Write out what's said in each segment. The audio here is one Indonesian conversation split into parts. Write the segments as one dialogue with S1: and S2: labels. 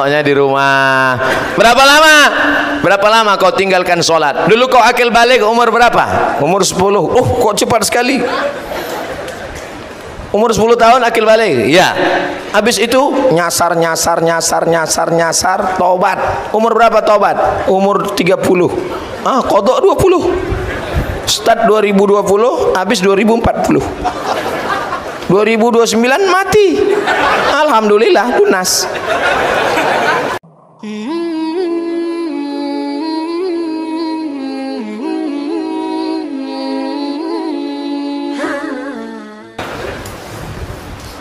S1: Kodoknya di rumah. Berapa lama? Berapa lama kau tinggalkan sholat? Dulu kau akil balik umur berapa? Umur 10. Kok cepat sekali. Umur 10 tahun akil balik. Ya. Habis itu nyasar, tobat. Umur berapa tobat? Umur 30. Kodok 20. Start 2020, habis 2040. 2029 mati. Alhamdulillah lunas.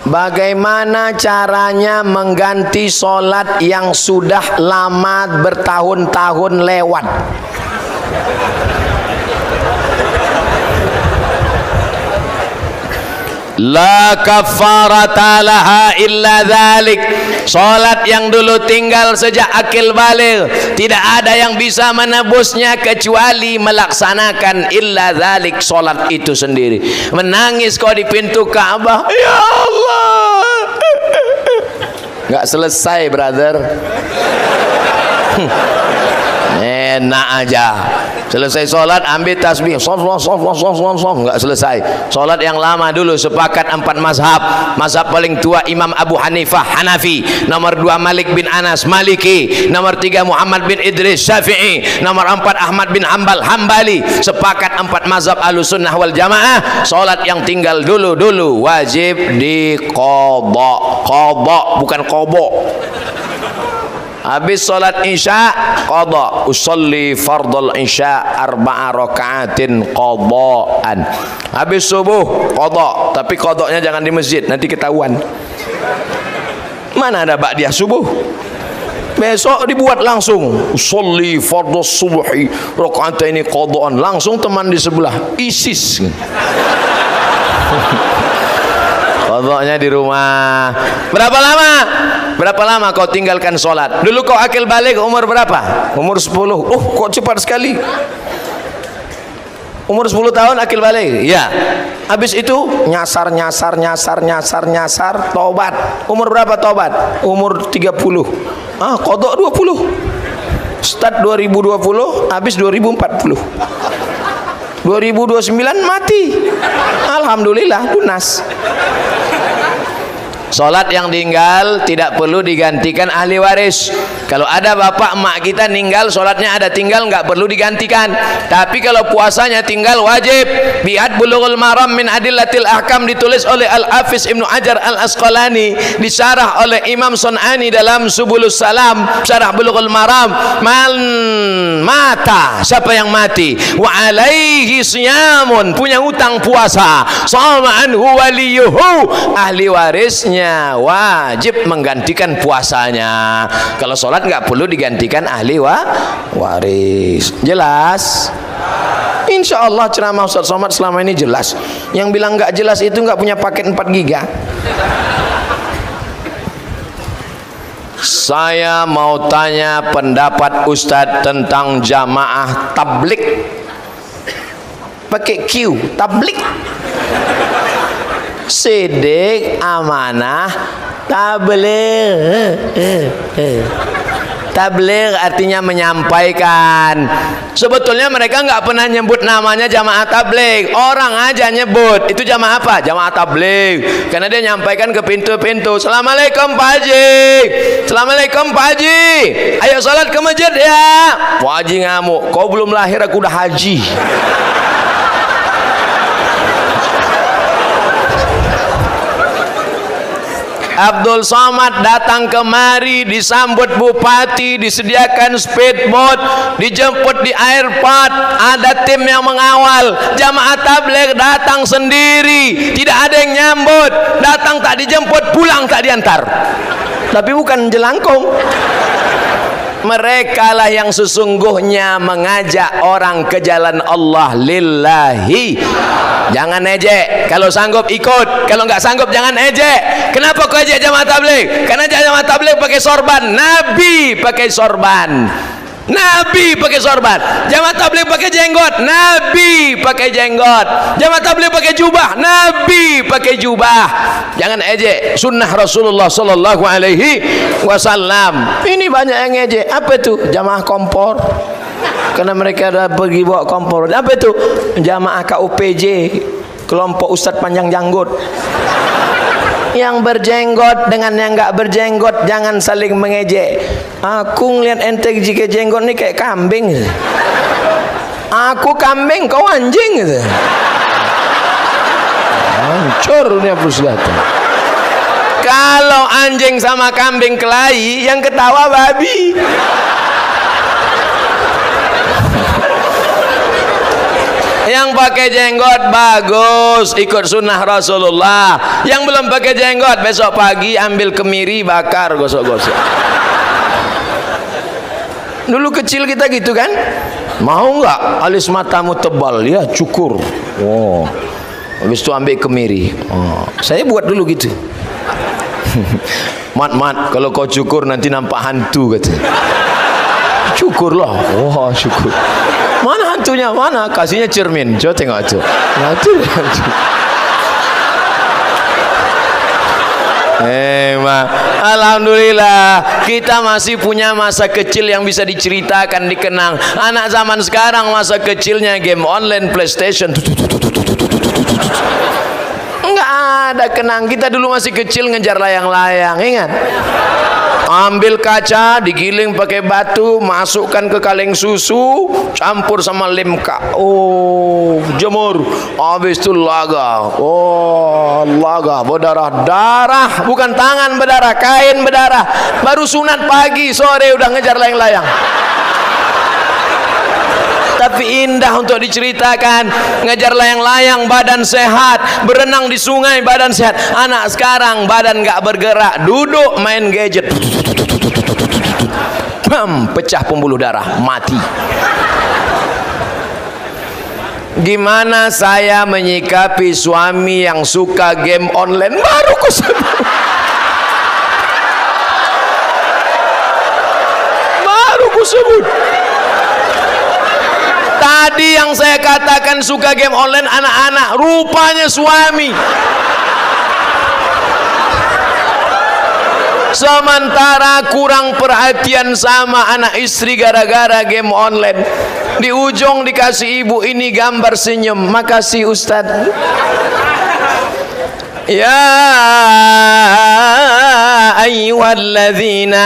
S1: Bagaimana caranya mengganti sholat yang sudah lama bertahun-tahun lewat? La kafarata laha illa dzalik. Salat yang dulu tinggal sejak akil baligh, tidak ada yang bisa menebusnya kecuali melaksanakan illa dzalik, salat itu sendiri. Menangis kau di pintu Ka'bah, ya Allah. Enggak selesai, brother. Enak aja. Selesai sholat ambil tasbih, nggak selesai. Sholat yang lama dulu sepakat 4 mazhab. Mazhab paling tua Imam Abu Hanifah Hanafi, nomor 2 Malik bin Anas Maliki, nomor 3 Muhammad bin Idris Syafi'i, nomor 4 Ahmad bin Hanbal Hambali. Sepakat 4 mazhab Ahlussunnah wal Jamaah. Sholat yang tinggal dulu wajib diqadha. Qadha bukan qobo. Habis sholat isya qadha, usolli fardul isya 4 rakaatin qadhaan. Habis subuh qadha, tapi qadhanya jangan di masjid, nanti ketahuan. Mana ada ba'diyah subuh? Besok dibuat langsung, usolli fardus subuhi rakaataini qadhaan, langsung teman di sebelah ISIS. Qadhanya di rumah. Berapa lama? Berapa lama kau tinggalkan sholat? Dulu kau akil balik umur berapa? Umur 10. Kok cepat sekali. Umur 10 tahun akil balik. Ya. Habis itu nyasar, tobat. Umur berapa tobat? Umur 30. Kodok 20. Start 2020, habis 2040. 2029 mati. Alhamdulillah lunas. Sholat yang tinggal tidak perlu digantikan ahli waris. Kalau ada bapak emak kita meninggal, sholatnya ada tinggal, nggak perlu digantikan. Tapi kalau puasanya tinggal wajib. Biat Bulughul Maram min Adillatil Ahkam ditulis oleh Al-Hafiz Ibnu Hajar Al-Asqalani, disyarah oleh Imam Sun'ani dalam Subulus Salam, syarah Bulughul Maram. Man mata, siapa yang mati, wa alaihi siyamun, punya utang puasa, sama anhu waliyuhu, ahli warisnya wajib menggantikan puasanya. Kalau sholat nggak perlu digantikan ahli waris. Jelas? Insya Allah ceramah Ustaz Somad selama ini jelas. Yang bilang nggak jelas itu nggak punya paket 4 giga. Saya mau tanya pendapat Ustadz tentang jamaah tablik. Pakai Q, tablik. Sidik, amanah, tabligh. Tabligh artinya menyampaikan. Sebetulnya mereka nggak pernah nyebut namanya jamaah tabligh. Orang aja nyebut. Itu jamaah apa? Jamaah tabligh. Karena dia nyampaikan ke pintu-pintu. Assalamualaikum Pak Haji. Assalamualaikum Pak Haji. Ayo sholat ke masjid ya. Pak Haji ngamuk. Kau belum lahir aku udah haji. Abdul Somad datang kemari, disambut bupati, disediakan speedboat, dijemput di airport, ada tim yang mengawal. Jamaah tabligh datang sendiri, tidak ada yang nyambut, datang tak dijemput, pulang tak diantar. Tapi bukan jelangkung. Mereka lah yang sesungguhnya mengajak orang ke jalan Allah lillahi. Jangan ejek. Kalau sanggup ikut, kalau nggak sanggup jangan ejek. Kenapa kau ejek jamaah tabligh? Karena jamaah tabligh pakai sorban. Nabi pakai sorban. Nabi pakai sorban. Jamaah tabligh pakai jenggot, Nabi pakai jenggot. Jamaah tabligh pakai jubah, Nabi pakai jubah. Jangan ejek sunnah Rasulullah sallallahu alaihi wasallam. Ini banyak yang ejek. Apa itu? Jamaah kompor. Karena mereka ada pergi bawa kompor. Apa itu? Jamaah KUPJ, kelompok Ustadz Panjang Janggut. Yang berjenggot dengan yang enggak berjenggot jangan saling mengejek. Aku ngeliat ente jika jenggot nih kayak kambing. Aku kambing, kau anjing gitu. Hancur nih Pusdata. Kalau anjing sama kambing kelahi, yang ketawa babi. Yang pakai jenggot bagus, ikut sunnah Rasulullah. Yang belum pakai jenggot, besok pagi ambil kemiri, bakar, gosok-gosok. Dulu kecil kita gitu kan? Mau nggak alis matamu tebal? Ya cukur. Oh, habis itu ambil kemiri. Oh, saya buat dulu gitu. Mat, kalau kau cukur nanti nampak hantu kata. Cukur lah. Wah, syukur. Mana hantunya? Mana? Kasihnya cermin. Coba tengok tu. Hantu. Alhamdulillah kita masih punya masa kecil yang bisa diceritakan, dikenang. Anak zaman sekarang masa kecilnya game online, PlayStation. Enggak ada kenang. Kita dulu masih kecil ngejar layang-layang, ingat? Ambil kaca, digiling pakai batu, masukkan ke kaleng susu, campur sama limka. Oh, jemur. Habis itu laga. Oh, laga berdarah-darah, bukan tangan berdarah, kain berdarah. Baru sunat pagi, sore udah ngejar layang-layang. Tapi indah untuk diceritakan. Ngejar layang-layang badan sehat, berenang di sungai badan sehat. Anak sekarang badan gak bergerak, duduk main gadget, bam, pecah pembuluh darah, mati. Gimana saya menyikapi suami yang suka game online? Baru kusebut, baru kusebut. Tadi yang saya katakan suka game online anak-anak, rupanya suami. Sementara kurang perhatian sama anak istri gara-gara game online. Di ujung dikasih ibu ini gambar senyum. Makasih Ustaz. Ya ayyuhalladzina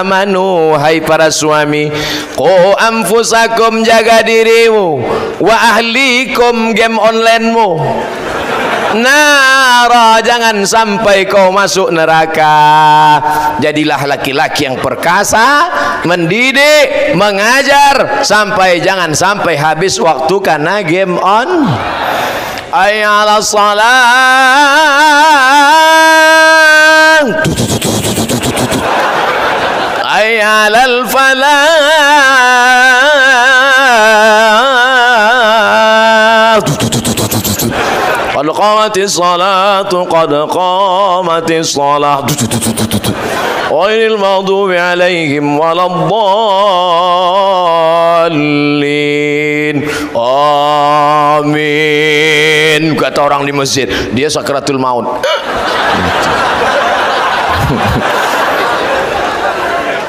S1: amanu, hai para suami, qu anfusakum, jaga dirimu, wa ahlikum, game onlinemu, nara, jangan sampai kau masuk neraka. Jadilah laki-laki yang perkasa, mendidik, mengajar, sampai jangan sampai habis waktu karena game on. Hayya 'alas salah, hayya 'alal falah. Qad qamatis salatu, qad qamatis salah. Ghairil maghdubi alaihim waladdallin. Amin, kata orang di masjid. Dia sakratul maut.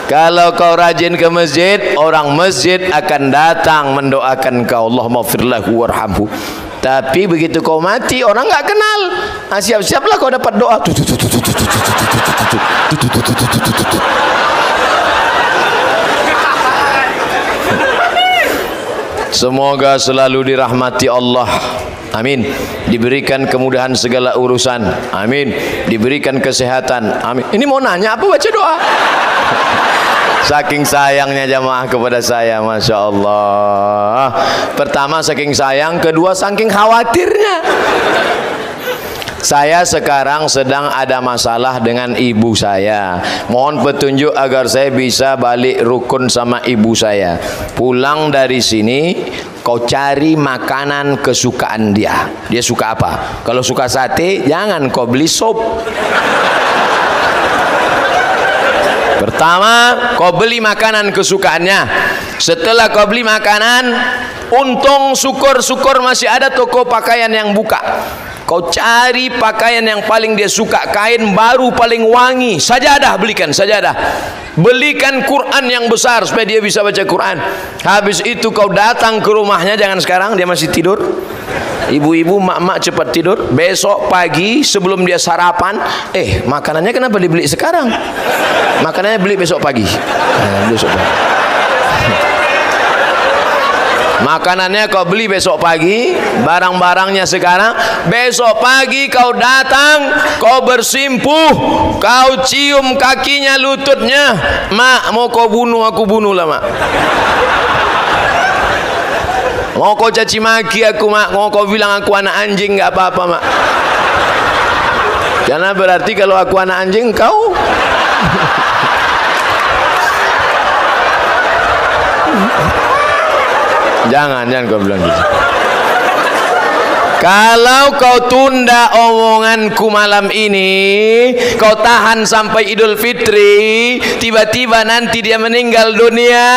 S1: Kalau kau rajin ke masjid, orang masjid akan datang mendoakan kau, Allahumma firlahu warhamhu. Tapi begitu kau mati, orang nggak kenal. Nah, siap-siaplah kau dapat doa. Semoga selalu dirahmati Allah. Amin. Diberikan kemudahan segala urusan. Amin. Diberikan kesehatan. Amin. Ini mau nanya apa, baca doa. Saking sayangnya jamaah kepada saya, Masya Allah. Pertama saking sayang, kedua saking khawatirnya. Saya sekarang sedang ada masalah dengan ibu saya. Mohon petunjuk agar saya bisa balik rukun sama ibu saya. Pulang dari sini, kau cari makanan kesukaan dia. Dia suka apa? Kalau suka sate, jangan kau beli sop. Pertama, kau beli makanan kesukaannya. Setelah kau beli makanan, untung syukur-syukur masih ada toko pakaian yang buka. Kau cari pakaian yang paling dia suka, kain baru paling wangi, sajadah, belikan sajadah. Belikan Quran yang besar supaya dia bisa baca Quran. Habis itu kau datang ke rumahnya, jangan sekarang dia masih tidur. Ibu-ibu, mak-mak cepat tidur. Besok pagi sebelum dia sarapan, makanannya kenapa dibeli sekarang? Makanannya beli besok pagi. Besok pagi. Makanannya kau beli besok pagi, barang-barangnya sekarang. Besok pagi kau datang, kau bersimpuh, kau cium kakinya, lututnya. Mak, mau kau bunuh, aku bunuh lah mak. Mau kau caci maki aku mak, mau kau bilang aku anak anjing, nggak apa-apa mak. Karena berarti kalau aku anak anjing, kau jangan kau bilang gitu. Kalau kau tunda omonganku malam ini, kau tahan sampai Idul Fitri, tiba-tiba nanti dia meninggal dunia,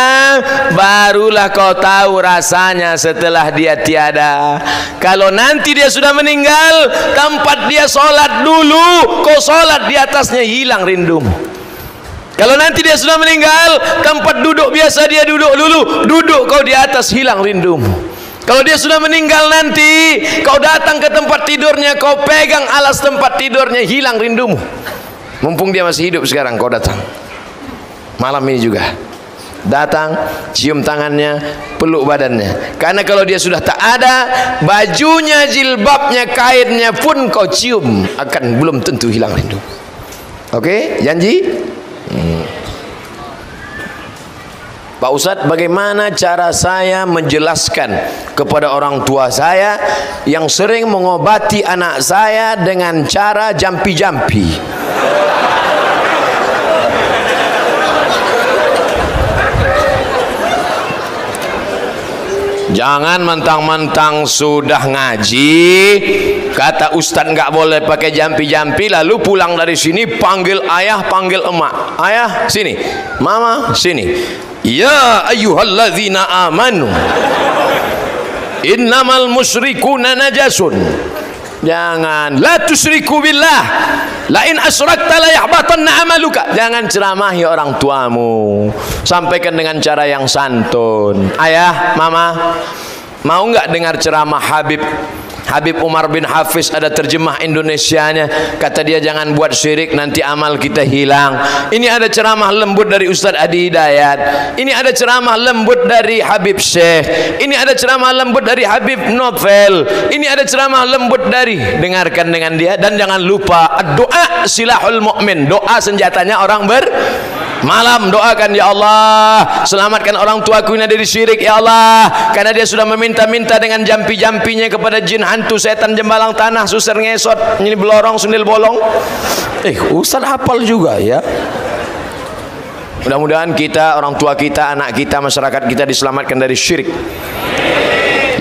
S1: barulah kau tahu rasanya setelah dia tiada. Kalau nanti dia sudah meninggal, tempat dia sholat dulu, kau sholat di atasnya, hilang rindumu. Kalau nanti dia sudah meninggal, tempat duduk biasa dia duduk dulu, duduk kau di atas, hilang rindumu. Kalau dia sudah meninggal nanti, kau datang ke tempat tidurnya, kau pegang alas tempat tidurnya, hilang rindumu. Mumpung dia masih hidup sekarang, kau datang malam ini juga, datang, cium tangannya, peluk badannya. Karena kalau dia sudah tak ada, bajunya, jilbabnya, kainnya pun kau cium, akan belum tentu hilang rindu. Oke, janji? Pak Ustadz, bagaimana cara saya menjelaskan kepada orang tua saya yang sering mengobati anak saya dengan cara jampi-jampi? Jangan mentang-mentang sudah ngaji, kata Ustadz nggak boleh pakai jampi-jampi, lalu pulang dari sini panggil ayah, panggil emak. Ayah sini, mama sini. Ya ayyuhalladzina amanu innamal musyrikuna najasun. Jangan, la tusyriku billah, la in asyrakta la yahbatanna amaluka. Jangan ceramahi orang tuamu, sampaikan dengan cara yang santun. Ayah, mama, mau nggak dengar ceramah Habib Umar bin Hafiz? Ada terjemah Indonesianya. Kata dia, jangan buat syirik, nanti amal kita hilang. Ini ada ceramah lembut dari Ustadz Adi Hidayat. Ini ada ceramah lembut dari Habib Syekh. Ini ada ceramah lembut dari Habib Novel. Ini ada ceramah lembut dari, dengarkan dengan dia. Dan jangan lupa, doa silahul mu'min, doa senjatanya orang malam. Doakan, ya Allah, selamatkan orang tuaku ini dari syirik, ya Allah, karena dia sudah meminta-minta dengan jampi-jampinya kepada jin, hantu, setan, jembalang tanah, susar ngesot, ini belorong, sundil bolong. Ustaz hafal juga ya. Mudah-mudahan kita, orang tua kita, anak kita, masyarakat kita diselamatkan dari syirik.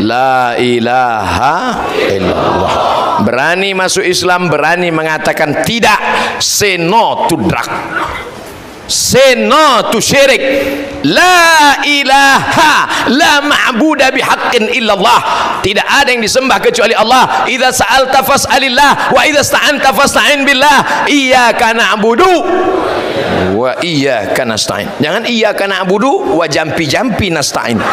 S1: La ilaha illallah. Berani masuk Islam, berani mengatakan tidak, say no to drug, say no to syirik. La ilaha la ma'buda bihaqqin illallah. Tidak ada yang disembah kecuali Allah. Idza sa'alta fas'alillah wa idza sta'anta fasta'in billah. Iyyaka na'budu wa iyyaka nasta'in. Jangan iyyaka na'budu wa jampi-jampi nasta'in.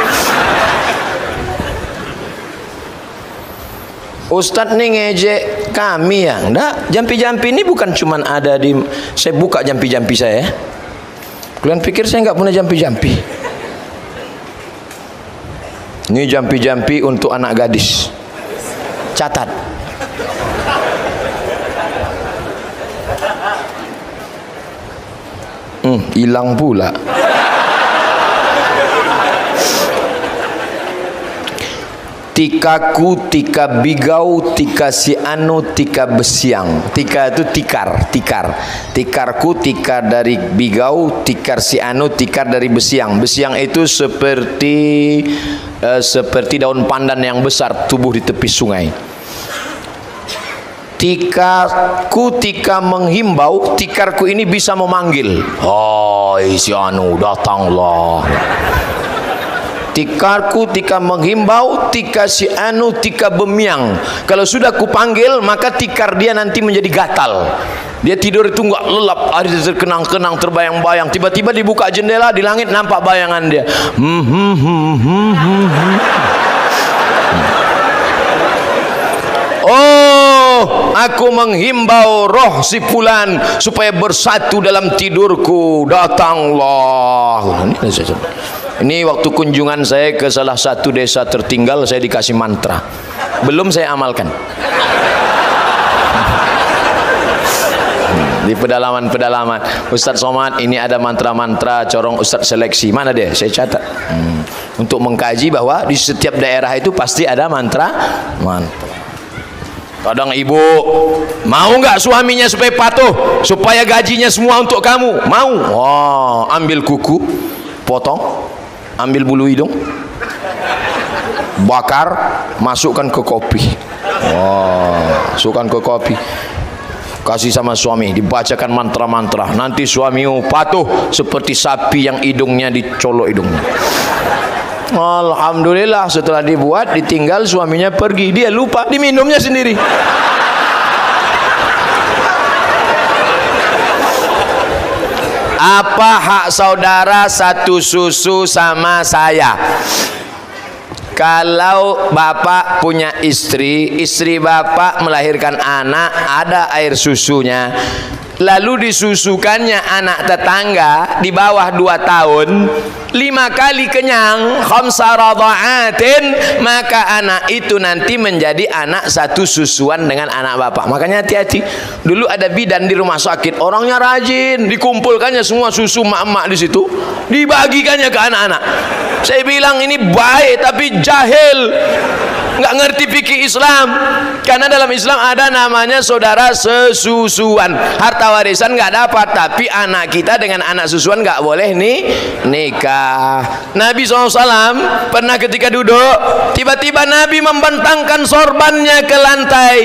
S1: Ustadz nih ngejek kami ya. Enggak, jampi-jampi ini bukan cuman ada di, saya buka jampi-jampi saya. Kalian pikir saya nggak punya jampi-jampi? Ini jampi-jampi untuk anak gadis. Catat. Hilang pula. Tikaku, tika bigau, tika si anu, tika besiang. Tika itu tikar. Tikarku, tikar dari bigau, tikar si anu, tikar dari besiang. Besiang itu seperti daun pandan yang besar tumbuh di tepi sungai. tika menghimbau, tikarku ini bisa memanggil, hai si anu datanglah. Tikarku tika menghimbau, tika si anu tika bemiang. Kalau sudah kupanggil maka tikar dia nanti menjadi gatal. Dia tidur itu enggak lelap, ada terkenang-kenang, terbayang-bayang. Tiba-tiba dibuka jendela, di langit nampak bayangan dia. Oh, aku menghimbau roh si fulan supaya bersatu dalam tidurku, datanglah. Ini waktu kunjungan saya ke salah satu desa tertinggal, saya dikasih mantra. Belum saya amalkan. Di pedalaman-pedalaman, Ustadz Somad, ini ada mantra-mantra corong Ustadz seleksi. Mana deh? Saya catat. Untuk mengkaji bahwa di setiap daerah itu pasti ada mantra. Kadang ibu mau nggak suaminya supaya patuh, supaya gajinya semua untuk kamu? Mau? Wah, ambil kuku, potong, ambil bulu hidung, bakar, masukkan ke kopi. Wah, masukkan ke kopi, kasih sama suami, dibacakan mantra-mantra. Nanti suamimu patuh seperti sapi yang hidungnya dicolok hidungnya. Alhamdulillah, setelah dibuat, ditinggal, suaminya pergi, dia lupa, diminumnya sendiri. Apa hak saudara satu susu sama saya? Kalau bapak punya istri, istri bapak melahirkan anak, ada air susunya, lalu disusukannya anak tetangga di bawah 2 tahun, 5 kali kenyang, khamsa radha'atin, maka anak itu nanti menjadi anak satu susuan dengan anak bapak. Makanya hati-hati. Dulu ada bidan di rumah sakit, orangnya rajin, dikumpulkannya semua susu mak-mak di situ, dibagikannya ke anak-anak. Saya bilang ini baik tapi jahil, nggak ngerti fikih Islam. Karena dalam Islam ada namanya saudara sesusuan. Harta warisan nggak dapat, tapi anak kita dengan anak susuan nggak boleh nikah. Nabi SAW pernah ketika duduk, tiba-tiba Nabi membentangkan sorbannya ke lantai.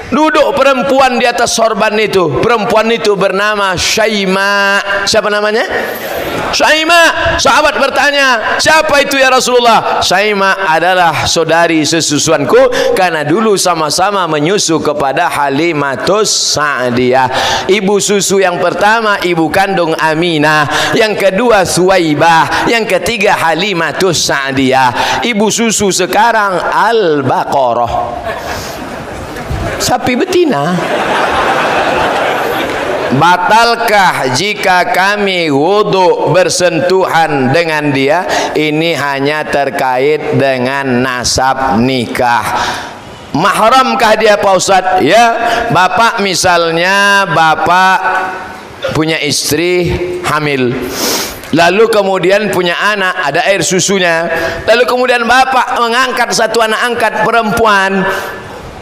S1: Duduk perempuan di atas sorban itu. Perempuan itu bernama Syaima. Siapa namanya? Syaima. Sahabat bertanya, siapa itu ya Rasulullah? Syaima adalah saudari sesusuanku, karena dulu sama-sama menyusu kepada Halimatus Sa'diyah. Ibu susu yang pertama ibu kandung Aminah, yang kedua Suwaibah, yang ketiga Halimatus Sa'diyah. Ibu susu sekarang Al-Baqarah, sapi betina. Batalkah jika kami wudhu bersentuhan dengan dia? Ini hanya terkait dengan nasab nikah. Mahramkah dia Pak Ustadz? Ya, bapak misalnya bapak punya istri hamil, lalu kemudian punya anak, ada air susunya, lalu kemudian bapak mengangkat satu anak angkat perempuan,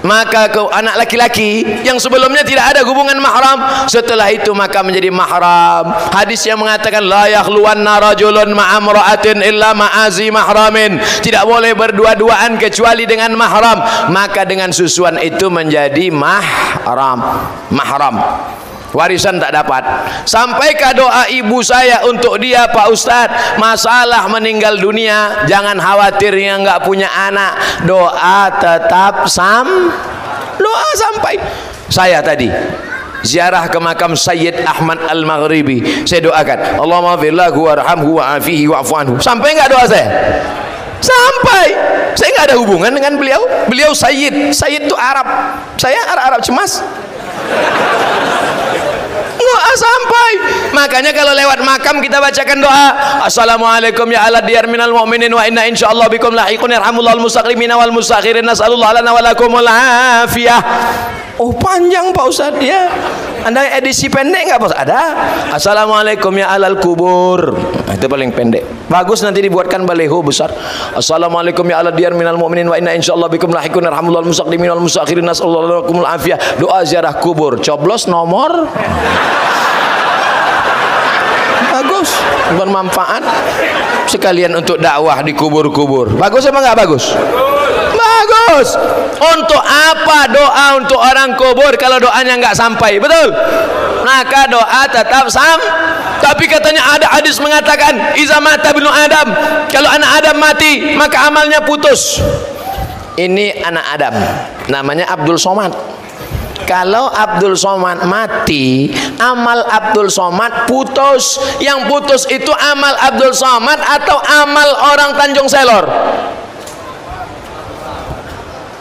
S1: maka ke anak laki-laki yang sebelumnya tidak ada hubungan mahram, setelah itu maka menjadi mahram. Hadis yang mengatakan la yakhluwanna rajulun ma'amra'atin illa ma'azi mahramin, tidak boleh berdua-duaan kecuali dengan mahram, maka dengan susuan itu menjadi mahram. Warisan tak dapat. Sampaikan doa ibu saya untuk dia Pak Ustadz, masalah meninggal dunia, jangan khawatir yang nggak punya anak, doa tetap doa sampai. Saya tadi ziarah ke makam Sayyid Ahmad Al-Maghribi, saya doakan Allahumma firlahu warhamhu wa'afihi wa'fu anhu. Sampai nggak doa saya? Sampai. Saya nggak ada hubungan dengan beliau. Beliau Sayyid itu Arab, saya Arab cemas. Doa sampai. Makanya kalau lewat makam kita bacakan doa, assalamualaikum ya ala diyar minal mu'minin wa inna insyaallah bikum lahiqun yarhamullahul mustaqimina wal mustakhirin nas'alullah lana wa lakumul afiyah. Oh panjang Pak Ustadz ya. Anda edisi pendek nggak Pak Ustadz? Ada. Assalamualaikum ya alal kubur. Nah, itu paling pendek. Bagus nanti dibuatkan baleho besar. Assalamualaikum ya ala diyar minal mu'minin wa inna insyaallah bikum lahiqun yarhamullahul mustaqimina wal mustakhirin nas'alullah lana wa lakumul afiyah. Doa ziarah kubur. Coblos nomor. Bagus, bermanfaat sekalian untuk dakwah di kubur-kubur. Bagus apa enggak bagus? bagus. Untuk apa doa untuk orang kubur kalau doanya nggak sampai? Betul? Maka doa tetap tapi katanya ada hadis mengatakan iza mata ibnu Adam, kalau anak Adam mati maka amalnya putus. Ini anak Adam namanya Abdul Somad. Kalau Abdul Somad mati, amal Abdul Somad putus. Yang putus itu amal Abdul Somad atau amal orang Tanjung Selor?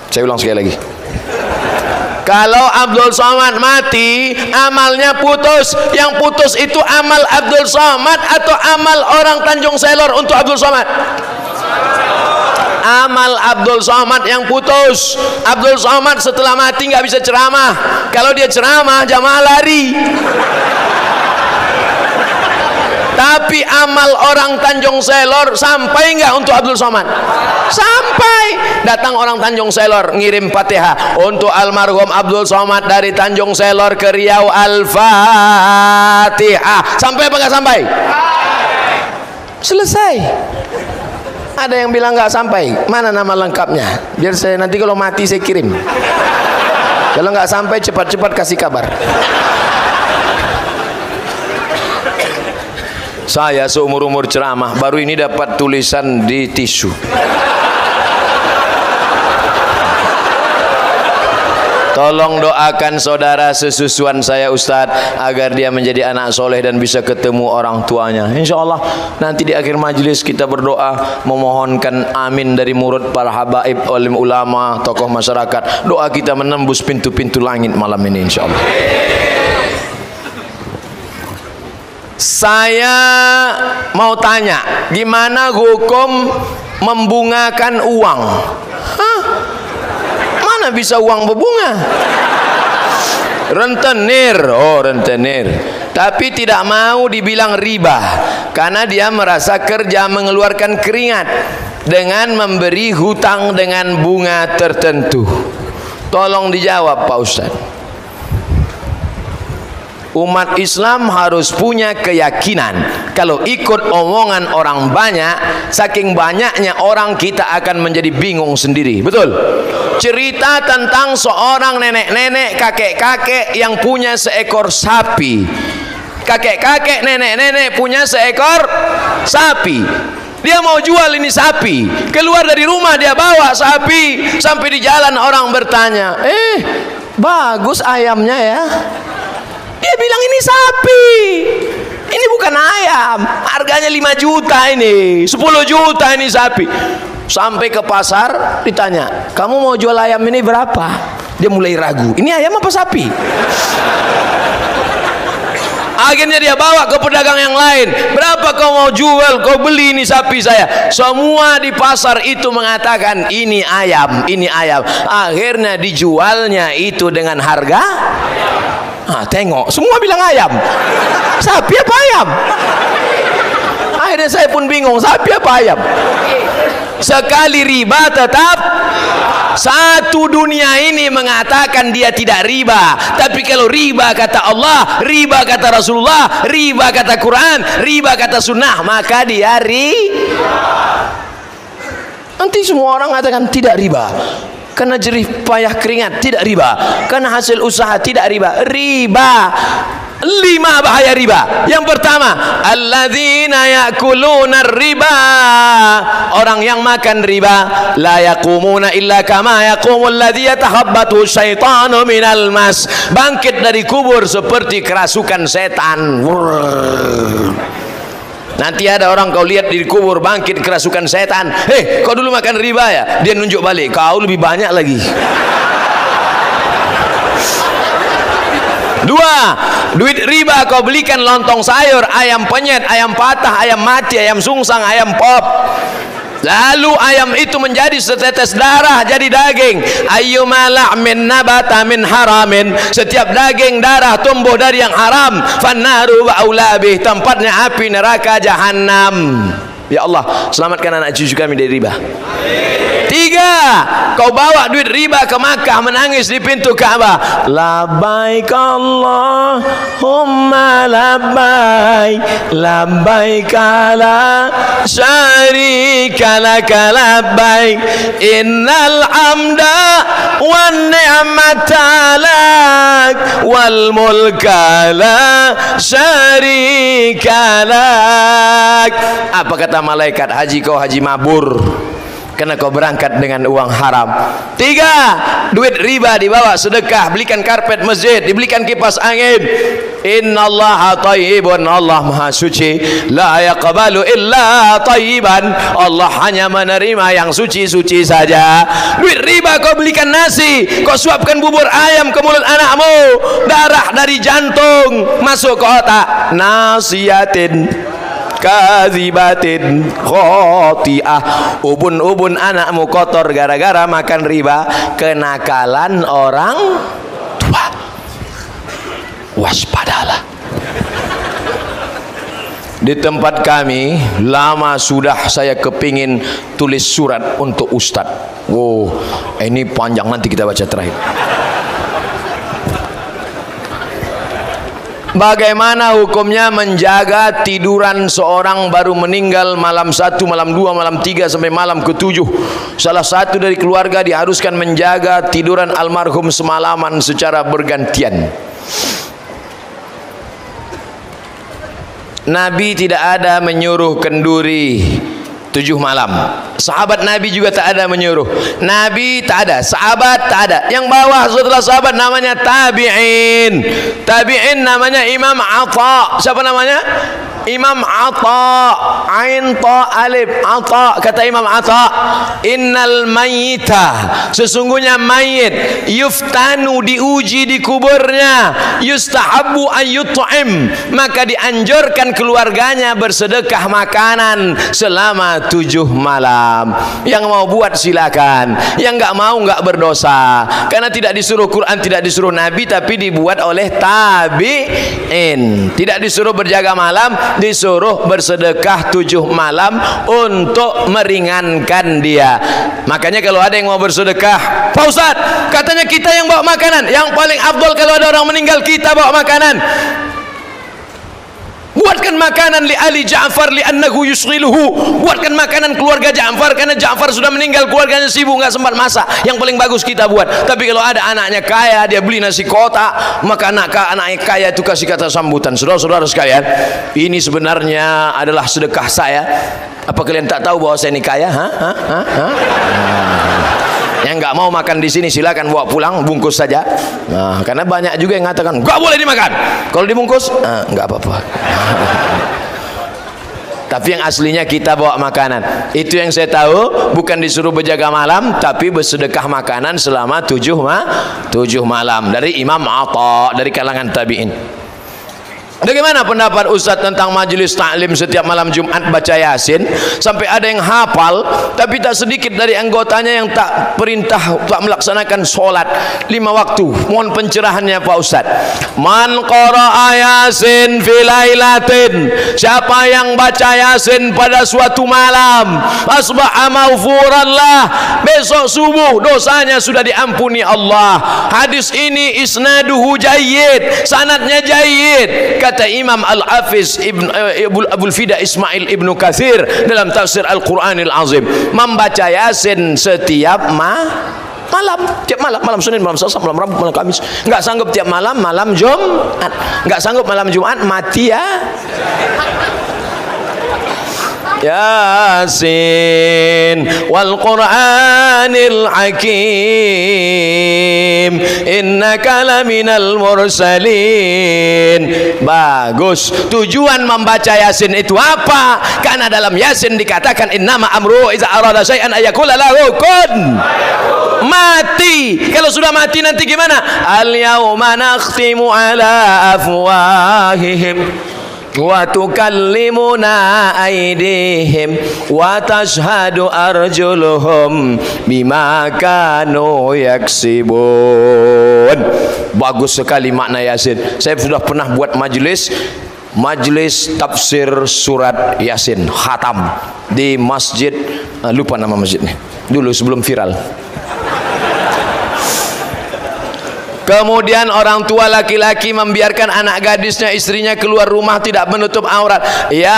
S1: Saya ulang sekali lagi. Kalau Abdul Somad mati, amalnya putus. Yang putus itu amal Abdul Somad atau amal orang Tanjung Selor untuk Abdul Somad? Amal Abdul Somad yang putus. Abdul Somad setelah mati nggak bisa ceramah. Kalau dia ceramah, jamaah lari. Tapi amal orang Tanjung Selor sampai nggak untuk Abdul Somad? Sampai. Datang orang Tanjung Selor ngirim Fatihah untuk almarhum Abdul Somad dari Tanjung Selor ke Riau, Al-Fatihah. Sampai apa nggak sampai? Selesai. Ada yang bilang nggak sampai. Mana nama lengkapnya? Biar saya nanti kalau mati saya kirim. Kalau nggak sampai cepat-cepat kasih kabar. Saya seumur-umur ceramah baru ini dapat tulisan di tisu. Tolong doakan saudara sesusuan saya Ustadz agar dia menjadi anak soleh dan bisa ketemu orang tuanya. Insya Allah nanti di akhir majelis kita berdoa memohonkan amin dari murid para habaib, alim ulama, tokoh masyarakat. Doa kita menembus pintu-pintu langit malam ini insya Allah. Saya mau tanya, gimana hukum membungakan uang? Hah? Mana bisa uang berbunga? Rentenir, oh rentenir. Tapi tidak mau dibilang riba karena dia merasa kerja mengeluarkan keringat dengan memberi hutang dengan bunga tertentu. Tolong dijawab Pak Ustadz. Umat Islam harus punya keyakinan kalau ikut omongan orang banyak, saking banyaknya orang kita akan menjadi bingung sendiri. Betul? Cerita tentang seorang nenek-nenek, kakek-kakek yang punya seekor sapi. Kakek-kakek, nenek-nenek punya seekor sapi. Dia mau jual ini sapi. Keluar dari rumah dia bawa sapi. Sampai di jalan orang bertanya, bagus ayamnya ya. Dia bilang ini sapi, ini bukan ayam, harganya 5 juta ini, 10 juta ini sapi. Sampai ke pasar ditanya, kamu mau jual ayam ini berapa? Dia mulai ragu, ini ayam apa sapi? Akhirnya dia bawa ke pedagang yang lain, berapa kau mau jual, kau beli ini sapi saya. Semua di pasar itu mengatakan ini ayam, ini ayam. Akhirnya dijualnya itu dengan harga tengok, semua bilang ayam. Sapi apa ayam? Akhirnya saya pun bingung, sapi apa ayam? Sekali riba tetap satu. Dunia ini mengatakan dia tidak riba, tapi kalau riba kata Allah, riba kata Rasulullah, riba kata Quran, riba kata sunnah, maka dia nanti semua orang mengatakan tidak riba. Karena jerih payah keringat tidak riba, karena hasil usaha tidak riba. Riba 5 bahaya riba. Yang pertama, alladzina yakuluna riba, orang yang makan riba, la yaqumuna illa kama yaqumul ladzi yatahabbathu syaitanu minal mas, bangkit dari kubur seperti kerasukan setan. Nanti ada orang kau lihat di kubur bangkit kerasukan setan. Kau dulu makan riba ya? Dia nunjuk balik, kau lebih banyak lagi. 2, duit riba kau belikan lontong sayur, ayam penyet, ayam patah, ayam mati, ayam sungsang, ayam pop. Lalu ayam itu menjadi setetes darah, jadi daging. Ayyuma la'min nabata min haramin, setiap daging darah tumbuh dari yang haram, fannaru wa aulabih, tempatnya api neraka jahanam. Ya Allah, selamatkan anak cucu kami dari riba. 3, 3, kau bawa duit riba ke Makkah, menangis di pintu Ka'bah, labbaik Allahumma labbaik labbaik la syarika laka labbaik innal hamda wan ni'mata lak wal mulka la syarika lak. Apa kata malaikat? Haji kau haji mabur, karena kau berangkat dengan uang haram. 3, duit riba dibawa sedekah, belikan karpet masjid, dibelikan kipas angin. Innallaha thayyibun, Allah maha suci, la yaqbalu illa thayyiban, Allah hanya menerima yang suci-suci saja. Duit riba kau belikan nasi, kau suapkan bubur ayam ke mulut anakmu, darah dari jantung masuk ke otak. Nasiyatin kazibatin khoti'ah, ubun-ubun anakmu kotor gara-gara makan riba. Kenakalan orang tua, waspadalah. Di tempat kami lama sudah saya kepingin tulis surat untuk Ustadz. Oh, ini panjang, nanti kita baca terakhir. Bagaimana hukumnya menjaga tiduran seorang baru meninggal malam 1, malam 2, malam 3 sampai malam ke-7. Salah satu dari keluarga diharuskan menjaga tiduran almarhum semalaman secara bergantian. Nabi tidak ada menyuruh kenduri 7 malam. Sahabat Nabi juga tak ada menyuruh. Nabi tak ada, sahabat tak ada. Yang bawah setelah sahabat namanya tabi'in. Tabi'in namanya Imam Atha. Siapa namanya? Imam Atha. Ain ta alif Atha. Kata Imam Atha, innal mayyita, sesungguhnya mayit, yuftanu, diuji di kuburnya, yustahabbu ayyut'im, maka dianjurkan keluarganya bersedekah makanan selama 7 malam. Yang mau buat silakan, yang enggak mau enggak berdosa, karena tidak disuruh Quran, tidak disuruh Nabi, tapi dibuat oleh tabi'in. Tidak disuruh berjaga malam, disuruh bersedekah 7 malam untuk meringankan dia. Makanya kalau ada yang mau bersedekah, Pak Ustaz, katanya kita yang bawa makanan. Yang paling afdol kalau ada orang meninggal, kita bawa makanan. Buatkan makanan li ali Ja'far li'annahu yusghiluhu. Buatkan makanan keluarga Ja'far, karena Ja'far sudah meninggal, keluarganya sibuk, enggak sempat masak. Yang paling bagus kita buat. Tapi kalau ada anaknya kaya, dia beli nasi kotak, maka anaknya kaya itu kasih kata sambutan. Saudara-saudara sekalian, ini sebenarnya adalah sedekah saya. Apa kalian tak tahu bahwa saya ini kaya? Yang nggak mau makan di sini silakan bawa pulang, bungkus saja. Nah, karena banyak juga yang mengatakan nggak boleh dimakan. Kalau dibungkus, nggak apa-apa. Tapi yang aslinya kita bawa makanan. Itu yang saya tahu, bukan disuruh berjaga malam, tapi bersedekah makanan selama 7 malam. Dari Imam Atha, dari kalangan tabi'in. Bagaimana pendapat Ustaz tentang majelis taklim setiap malam Jumat baca Yasin? Sampai ada yang hafal, tapi tak sedikit dari anggotanya yang tak melaksanakan sholat 5 waktu. Mohon pencerahannya Pak Ustaz. Man qara'a Yasin fi lailatin, siapa yang baca Yasin pada suatu malam, asbaha maghfuran lah, besok subuh dosanya sudah diampuni Allah. Hadis ini isnaduhu jayyid, sanadnya jayyid. Kata Imam Al-Hafiz Abul Fida Ismail Ibnu Katsir dalam tafsir Al-Quranil Azim, membaca Yasin setiap malam, tiap malam Senin, malam Selasa, malam Rabu, malam Kamis. Enggak sanggup tiap malam Jumat. Enggak sanggup malam Jumat, mati ya. Yasin wal Qur'anil Hakim innaka laminal mursalin. Bagus. Tujuan membaca Yasin itu apa? Karena dalam Yasin dikatakan innama amru iza arada syai'an ayakula lahu kun. Mati. Kalau sudah mati nanti gimana? Al yauma nakhtimu ala afwahihim wa tukallimuna aydihim wa tashhadu arjuluhum bima kanu yaksibun. Bagus sekali makna Yasin. Saya sudah pernah buat majelis tafsir surat Yasin khatam di Masjid Lupa nama masjidnya. Dulu sebelum viral. Kemudian orang tua laki-laki membiarkan anak gadisnya, istrinya keluar rumah tidak menutup aurat. Ya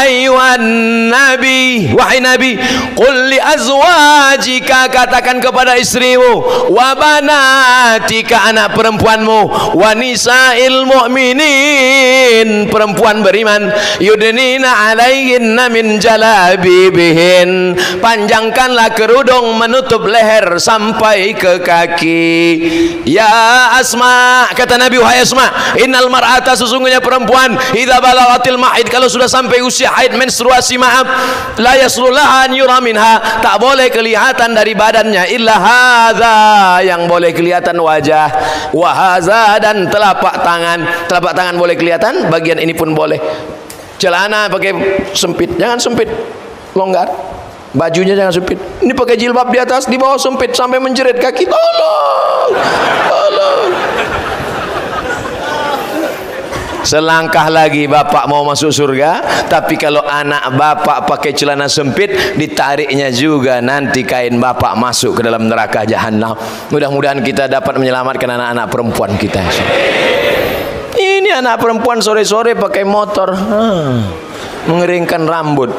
S1: ayyuhan nabi, wahai nabi, qul li azwajika, katakan kepada istrimu, wa banatika, anak perempuanmu, wa nisa'il mu'minin, perempuan beriman, yudnina alaihinna min jalabibihin, panjangkanlah kerudung menutup leher sampai ke kaki. Ya Asma, kata Nabi, wahai Asma, innal mar'ata, sesungguhnya perempuan, idza balaghatil mahid, kalau sudah sampai usia haid, menstruasi, maaf, la yaslullaha an yura minha, tak boleh kelihatan dari badannya illa hadza, yang boleh kelihatan wajah, wa hadza, dan telapak tangan. Telapak tangan boleh kelihatan, bagian ini pun boleh. Celana pakai sempit, jangan sempit, longgar. Bajunya jangan sempit. Ini pakai jilbab di atas, di bawah sempit sampai menjerit kaki. Tolong, tolong. Selangkah lagi bapak mau masuk surga, tapi kalau anak bapak pakai celana sempit, ditariknya juga nanti kain bapak masuk ke dalam neraka jahanam. Mudah-mudahan kita dapat menyelamatkan anak-anak perempuan kita. Ini anak perempuan sore-sore pakai motor, mengeringkan rambut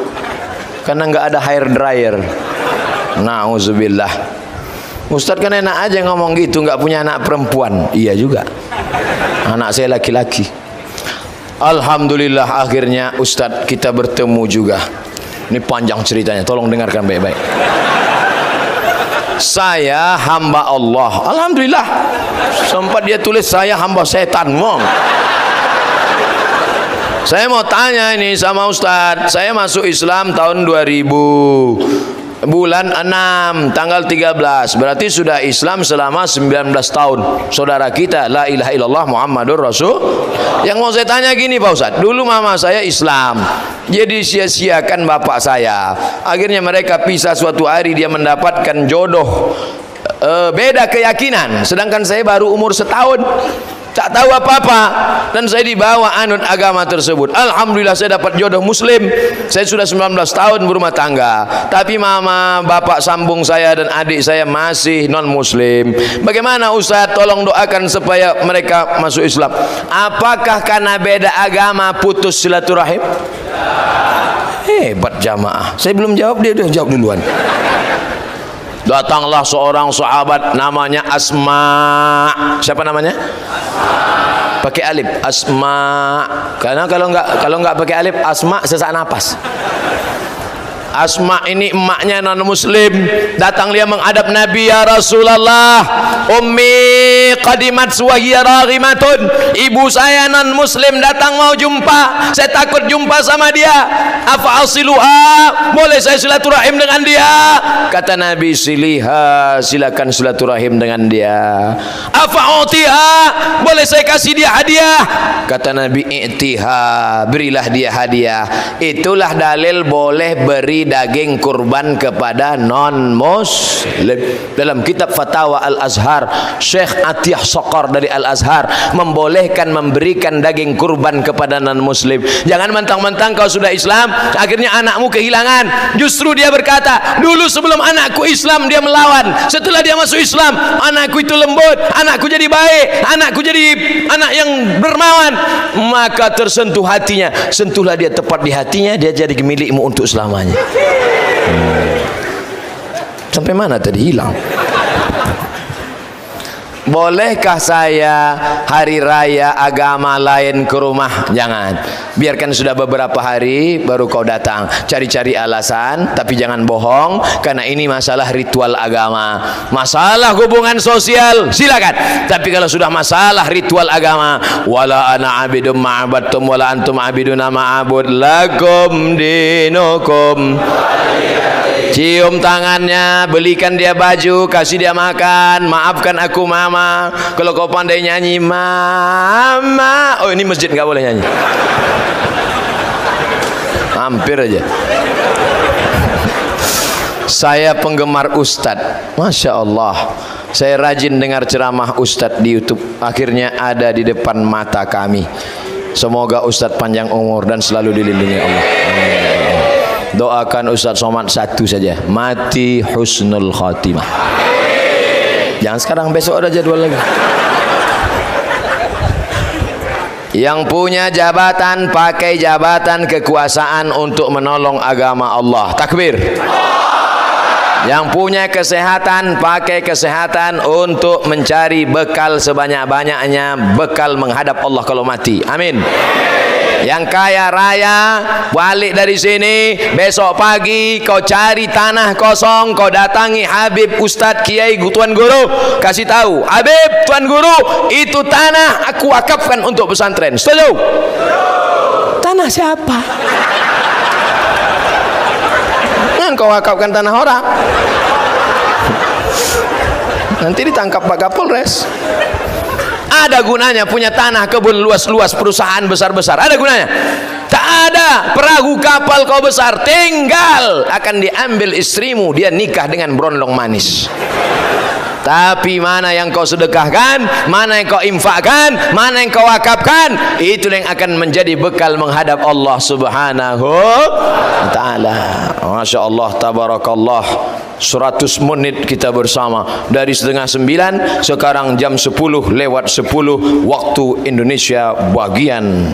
S1: karena nggak ada hair dryer. Nauzubillah. Ustadz kan enak aja ngomong gitu, nggak punya anak perempuan. Iya juga, anak saya laki-laki. Alhamdulillah akhirnya Ustadz kita bertemu juga. Ini panjang ceritanya, tolong dengarkan baik-baik. Saya hamba Allah, alhamdulillah. Sempat dia tulis saya hamba setan, ngomong. Saya mau tanya ini sama Ustadz, saya masuk Islam tahun 2000, bulan 6, tanggal 13, berarti sudah Islam selama 19 tahun. Saudara kita, la ilaha illallah Muhammadur Rasul. Yang mau saya tanya gini Pak Ustadz, dulu mama saya Islam, jadi sia-siakan bapak saya. Akhirnya mereka pisah, suatu hari dia mendapatkan jodoh, beda keyakinan, sedangkan saya baru umur setahun, tak tahu apa-apa, dan saya dibawa anut agama tersebut. Alhamdulillah saya dapat jodoh muslim. Saya sudah 19 tahun berumah tangga, tapi mama, bapak sambung saya dan adik saya masih non muslim. Bagaimana Ustaz? Tolong doakan supaya mereka masuk Islam. Apakah karena beda agama putus silaturahim? Hebat jamaah. Saya belum jawab, dia udah jawab duluan. Datanglah seorang sahabat namanya Asma. Siapa namanya? Pakai alif, Asma. Karena kalau nggak pakai alif, Asma sesak napas. Asma ini emaknya non muslim. Datang dia menghadap Nabi, ya Rasulullah, ummi qadimat wa hiya raghimatun, ibu saya non muslim datang mau jumpa, saya takut jumpa sama dia. Afa asiluha, boleh saya silaturahim dengan dia? Kata Nabi, siliha, silakan silaturahim dengan dia. Afa utiha, boleh saya kasih dia hadiah? Kata Nabi, i'tiha, berilah dia hadiah. Itulah dalil boleh beri daging kurban kepada non muslim. Dalam kitab Fatwa Al-Azhar, Syekh Atiyah Sokor dari Al-Azhar membolehkan memberikan daging kurban kepada non muslim. Jangan mentang-mentang kau sudah Islam akhirnya anakmu kehilangan. Justru dia berkata, dulu sebelum anakku Islam dia melawan, setelah dia masuk Islam anakku itu lembut, anakku jadi baik, anakku jadi anak yang dermawan. Maka tersentuh hatinya, sentuhlah dia tepat di hatinya, dia jadi milikmu untuk selamanya. Sampai mana tadi? Hilang. Bolehkah saya hari raya agama lain ke rumah? Jangan. Biarkan sudah beberapa hari baru kau datang. Cari-cari alasan, tapi jangan bohong, karena ini masalah ritual agama. Masalah hubungan sosial silakan. Tapi kalau sudah masalah ritual agama, wala ana abidum ma'abadtum wala antum abiduna ma'abud lakum dinukum. Cium tangannya, belikan dia baju, kasih dia makan, maafkan aku mama. Kalau kau pandai nyanyi mama, oh ini masjid nggak boleh nyanyi. Hampir aja. Saya penggemar Ustadz, Masya Allah. Saya rajin dengar ceramah Ustadz di YouTube. Akhirnya ada di depan mata kami. Semoga Ustadz panjang umur dan selalu dilindungi Allah. doakan Ustaz Somad satu saja, mati husnul khatimah. Jangan sekarang, besok ada jadwal lagi. Yang punya jabatan, pakai jabatan kekuasaan untuk menolong agama Allah. Takbir. Yang punya kesehatan, pakai kesehatan untuk mencari bekal sebanyak-banyaknya, bekal menghadap Allah kalau mati. Amin. Yang kaya raya, balik dari sini, besok pagi kau cari tanah kosong, kau datangi Habib, Ustadz, Kiai, Tuan Guru, kasih tahu, Habib, Tuan Guru, itu tanah aku wakafkan untuk pesantren. Setuju? Tanah siapa? Jangan kau wakafkan tanah orang, nanti ditangkap Pak Kapolres. Ada gunanya punya tanah, kebun luas-luas, perusahaan besar-besar? Ada gunanya? Tak ada. Perahu kapal kau besar, tinggal akan diambil istrimu, dia nikah dengan berondong manis. Tapi mana yang kau sedekahkan, mana yang kau infakkan, mana yang kau wakafkan, itu yang akan menjadi bekal menghadap Allah Subhanahu wa ta'ala. Masya Allah, tabarakallah. 100 menit kita bersama dari setengah 9, sekarang jam 10 lewat 10 waktu Indonesia bagian